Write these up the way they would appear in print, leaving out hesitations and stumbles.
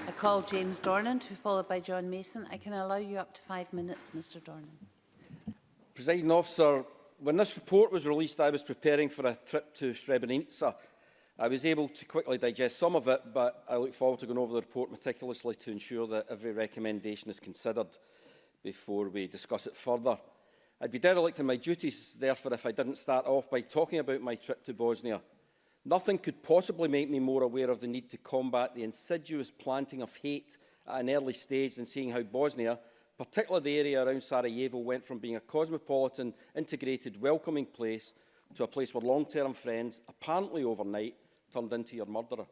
I call James Dornan, to be followed by John Mason. I can allow you up to 5 minutes, Mr Dornan. Presiding Officer, when this report was released, I was preparing for a trip to Srebrenica. I was able to quickly digest some of it, but I look forward to going over the report meticulously to ensure that every recommendation is considered before we discuss it further. I'd be derelict in my duties, therefore, if I didn't start off by talking about my trip to Bosnia. Nothing could possibly make me more aware of the need to combat the insidious planting of hate at an early stage than seeing how Bosnia, particularly the area around Sarajevo, went from being a cosmopolitan, integrated, welcoming place to a place where long-term friends, apparently overnight, turned into your murderer,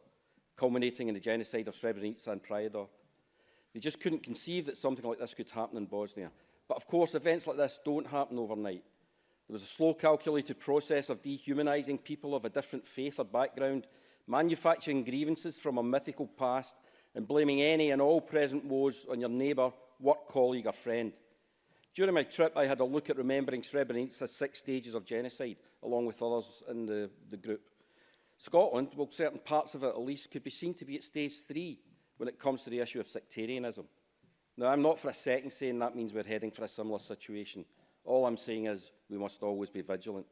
culminating in the genocide of Srebrenica and Bracadale. They just couldn't conceive that something like this could happen in Bosnia. But of course, events like this don't happen overnight. There was a slow, calculated process of dehumanising people of a different faith or background, manufacturing grievances from a mythical past, and blaming any and all present woes on your neighbour, work colleague or friend. During my trip, I had a look at remembering Srebrenica's 6 stages of genocide, along with others in the group. Scotland, well, certain parts of it at least, could be seen to be at stage 3 when it comes to the issue of sectarianism. Now, I'm not for a second saying that means we're heading for a similar situation. All I'm saying is we must always be vigilant.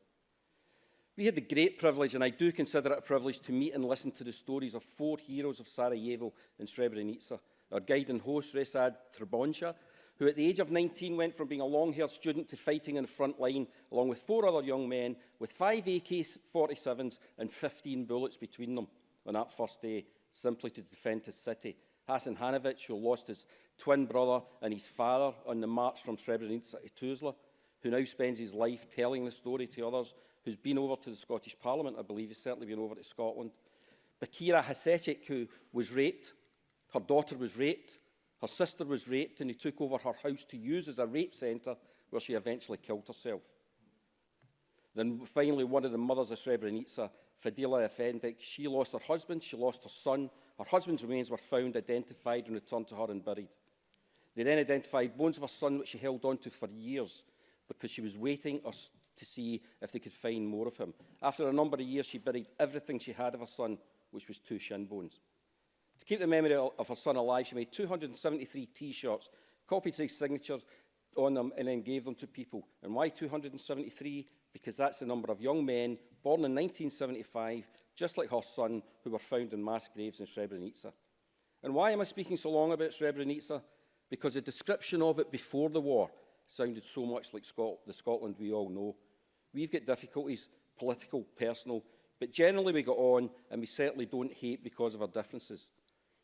We had the great privilege, and I do consider it a privilege, to meet and listen to the stories of 4 heroes of Sarajevo and Srebrenica. Our guide and host, Resad Trebonja, who at the age of 19 went from being a long-haired student to fighting in the front line, along with 4 other young men, with 5 AK-47s and 15 bullets between them on that first day, simply to defend his city. Hasan Hanovic, who lost his twin brother and his father on the march from Srebrenica to Tuzla, who now spends his life telling the story to others, who's been over to the Scottish Parliament, I believe he's certainly been over to Scotland. Bakira Hasecic, who was raped, her daughter was raped, her sister was raped, and he took over her house to use as a rape centre where she eventually killed herself. Then finally, one of the mothers of Srebrenica, Fadila Efendik, she lost her husband, she lost her son. Her husband's remains were found, identified and returned to her and buried. They then identified bones of her son, which she held on to for years because she was waiting to see if they could find more of him. After a number of years, she buried everything she had of her son, which was 2 shin bones. To keep the memory of her son alive, she made 273 T-shirts, copied his signatures on them, and then gave them to people. And why 273? Because that's the number of young men born in 1975, just like her son, who were found in mass graves in Srebrenica. And why am I speaking so long about Srebrenica? Because the description of it before the war sounded so much like the Scotland we all know. We've got difficulties, political, personal, but generally we got on, and we certainly don't hate because of our differences.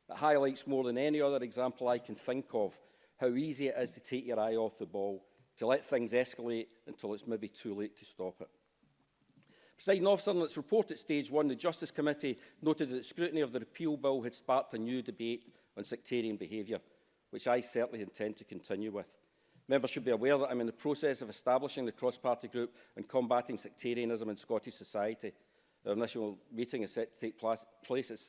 It highlights more than any other example I can think of how easy it is to take your eye off the ball, to let things escalate until it's maybe too late to stop it. Presiding Officer, in its report at stage 1, the Justice Committee noted that scrutiny of the repeal bill had sparked a new debate on sectarian behaviour, which I certainly intend to continue with. Members should be aware that I'm in the process of establishing the cross-party group on combating sectarianism in Scottish society. Our initial meeting is set to take place at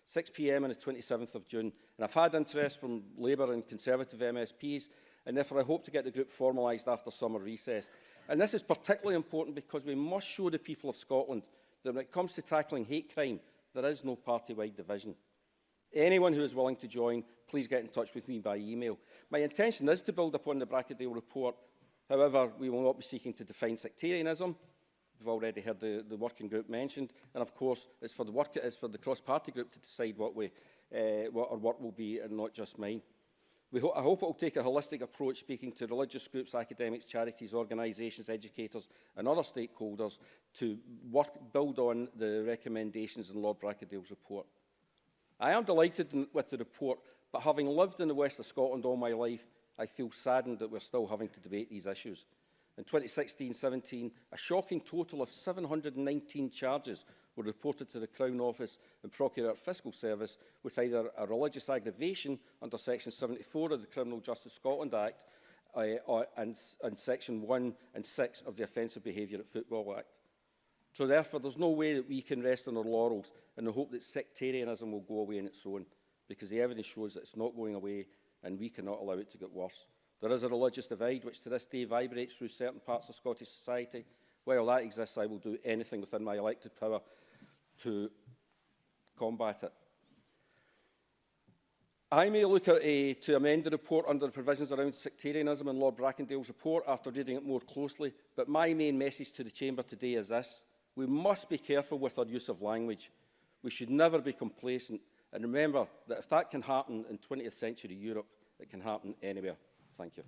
6 p.m. on the 27th of June, and I've had interest from Labour and Conservative MSPs, and therefore I hope to get the group formalised after summer recess. And this is particularly important because we must show the people of Scotland that when it comes to tackling hate crime, there is no party-wide division. Anyone who is willing to join, please get in touch with me by email. My intention is to build upon the Bracadale report. However, we will not be seeking to define sectarianism. We've already heard the working group mentioned. And of course, it's for the cross-party group to decide what our work will be, and not just mine. I hope it will take a holistic approach, speaking to religious groups, academics, charities, organisations, educators and other stakeholders to build on the recommendations in Lord Bracadale's report. I am delighted with the report, but having lived in the west of Scotland all my life, I feel saddened that we're still having to debate these issues. In 2016-17, a shocking total of 719 charges were reported to the Crown Office and Procurator Fiscal Service with either a religious aggravation under Section 74 of the Criminal Justice Scotland Act and Section 1 and 6 of the Offensive Behaviour at Football Act. So therefore, there's no way that we can rest on our laurels in the hope that sectarianism will go away on its own, because the evidence shows that it's not going away and we cannot allow it to get worse. There is a religious divide which to this day vibrates through certain parts of Scottish society. While that exists, I will do anything within my elected power to combat it. I may look at to amend the report under the provisions around sectarianism in Lord Bracadale's report after reading it more closely, but my main message to the Chamber today is this. We must be careful with our use of language. We should never be complacent, and remember that if that can happen in 20th century Europe, it can happen anywhere. Thank you.